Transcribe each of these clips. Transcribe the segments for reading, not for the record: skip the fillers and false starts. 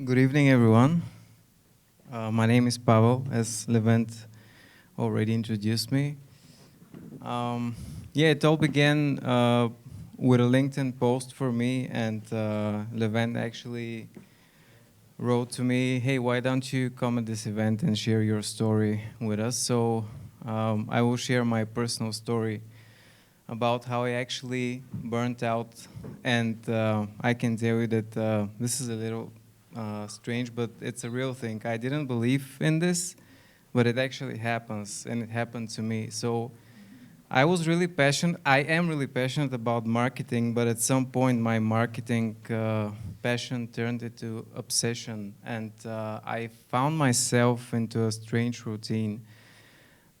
Good evening, everyone. My name is Pavel, as Levent already introduced me. Um, yeah, it all began with a LinkedIn post for me, and Levent actually wrote to me, "Hey, why don't you come at this event and share your story with us?" So I will share my personal story about how I actually burnt out, and I can tell you that this is a little strange, but it's a real thing. I didn't believe in this, but it actually happens, and it happened to me. So I was really passionate. I am really passionate about marketing, but at some point, my marketing passion turned into obsession, and I found myself into a strange routine.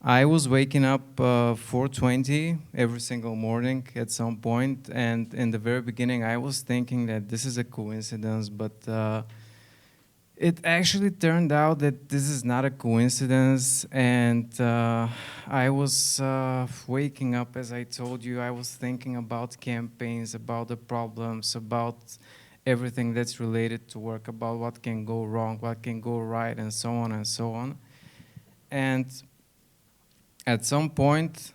I was waking up 4:20 every single morning at some point, and in the very beginning, I was thinking that this is a coincidence, but it actually turned out that this is not a coincidence. And I was waking up, as I told you, I was thinking about campaigns, about the problems, about everything that's related to work, about what can go wrong, what can go right, and so on and so on. And at some point,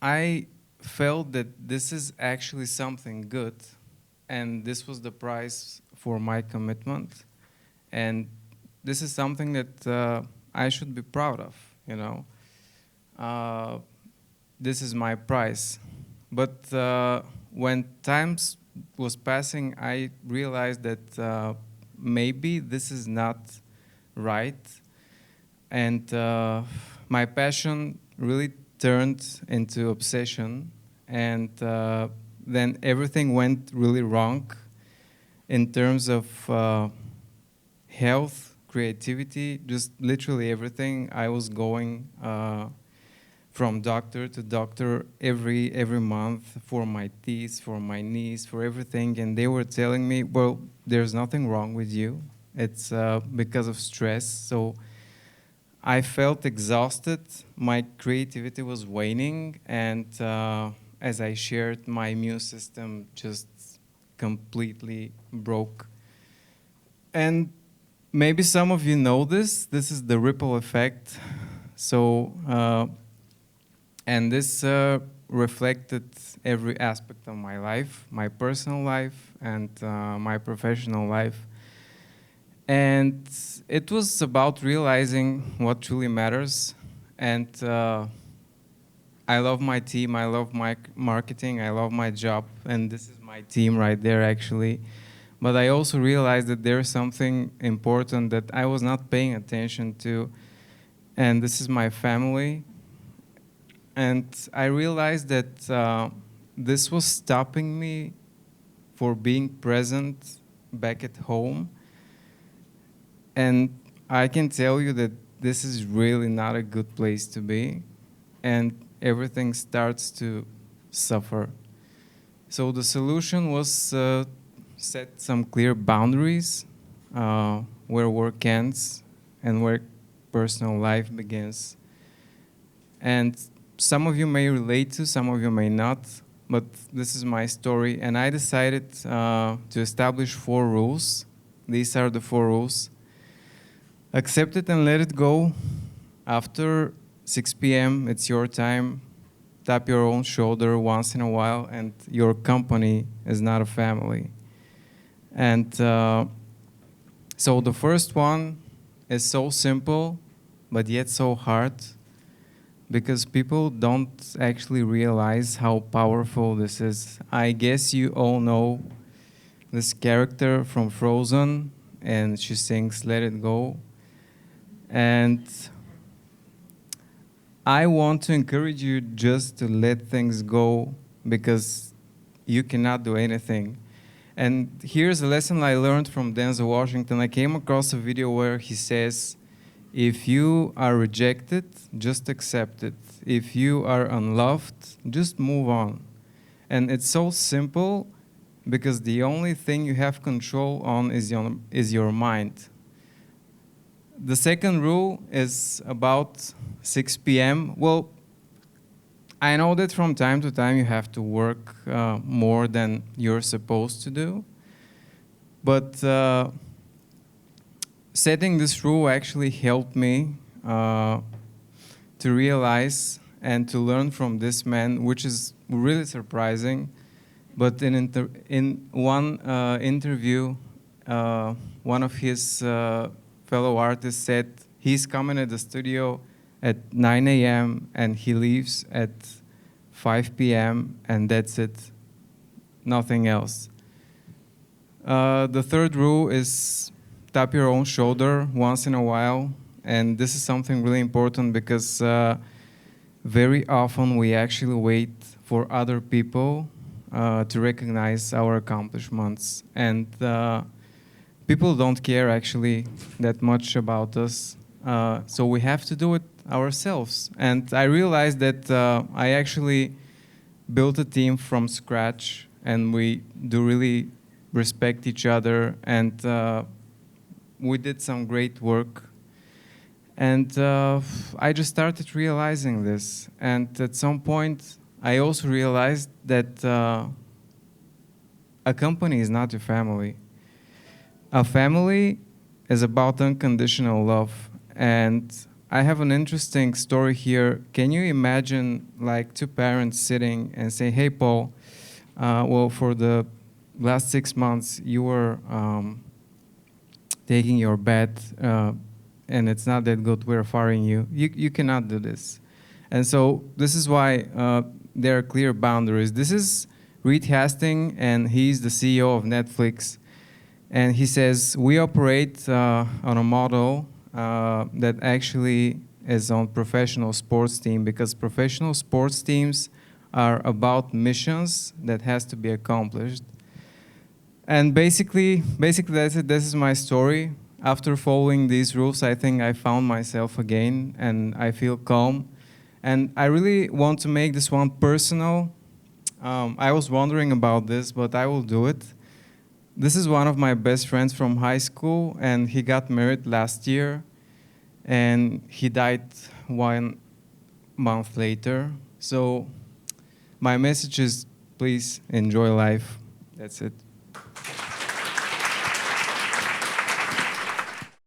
I felt that this is actually something good, and this was the price for my commitment, and this is something that I should be proud of, you know. Uh, this is my price. But when times was passing, I realized that maybe this is not right, and my passion really turned into obsession, and then everything went really wrong in terms of health, creativity, just literally everything. I was going from doctor to doctor every month for my teeth, for my knees, for everything, and they were telling me, well, there's nothing wrong with you. It's because of stress. So I felt exhausted. My creativity was waning, and as I shared, my immune system just completely broke. And maybe some of you know this. This is the ripple effect. So, and this reflected every aspect of my life, my personal life, and my professional life. And it was about realizing what truly matters. And I love my team, I love my marketing, I love my job, and this is my team right there actually. But I also realized that there's something important that I was not paying attention to, and this is my family. And I realized that this was stopping me for being present back at home. And I can tell you that this is really not a good place to be, and everything starts to suffer. So the solution was set some clear boundaries where work ends and where personal life begins. And some of you may relate to, some of you may not, but this is my story. And I decided to establish 4 rules. These are the 4 rules. Accept it and let it go. After 6 p.m., it's your time. Tap your own shoulder once in a while, and your company is not a family. And so the first one is so simple, but yet so hard, because people don't actually realize how powerful this is. I guess you all know this character from Frozen, and she sings "Let It Go." And I want to encourage you just to let things go, because you cannot do anything. And here's a lesson I learned from Denzel Washington. I came across a video where he says, if you are rejected, just accept it. If you are unloved, just move on. And it's so simple, because the only thing you have control on is your mind. The second rule is about 6 p.m. Well, I know that from time to time you have to work more than you're supposed to do, but setting this rule actually helped me to realize and to learn from this man, which is really surprising. But in one interview, one of his fellow artists said he's coming at the studio at 9 a.m. and he leaves at 5 p.m. and that's it, nothing else. The third rule is tap your own shoulder once in a while, and this is something really important because very often we actually wait for other people to recognize our accomplishments, and people don't care actually that much about us, so we have to do it ourselves. And I realized that I actually built a team from scratch, and we do really respect each other, and we did some great work. And I just started realizing this. And at some point, I also realized that a company is not your family. A family is about unconditional love. And I have an interesting story here. Can you imagine like two parents sitting and say, hey, Paul, well, for the last 6 months, you were taking your bed, and it's not that good, we're firing you. You cannot do this. And so this is why there are clear boundaries. This is Reed Hastings, and he's the CEO of Netflix. And he says, we operate on a model that actually is on professional sports team, because professional sports teams are about missions that has to be accomplished. And basically that's it. This is my story. After following these rules, I think I found myself again, and I feel calm. And I really want to make this one personal. I was wondering about this, but I will do it. This is one of my best friends from high school, and he got married last year, and he died 1 month later. So my message is, please enjoy life. That's it.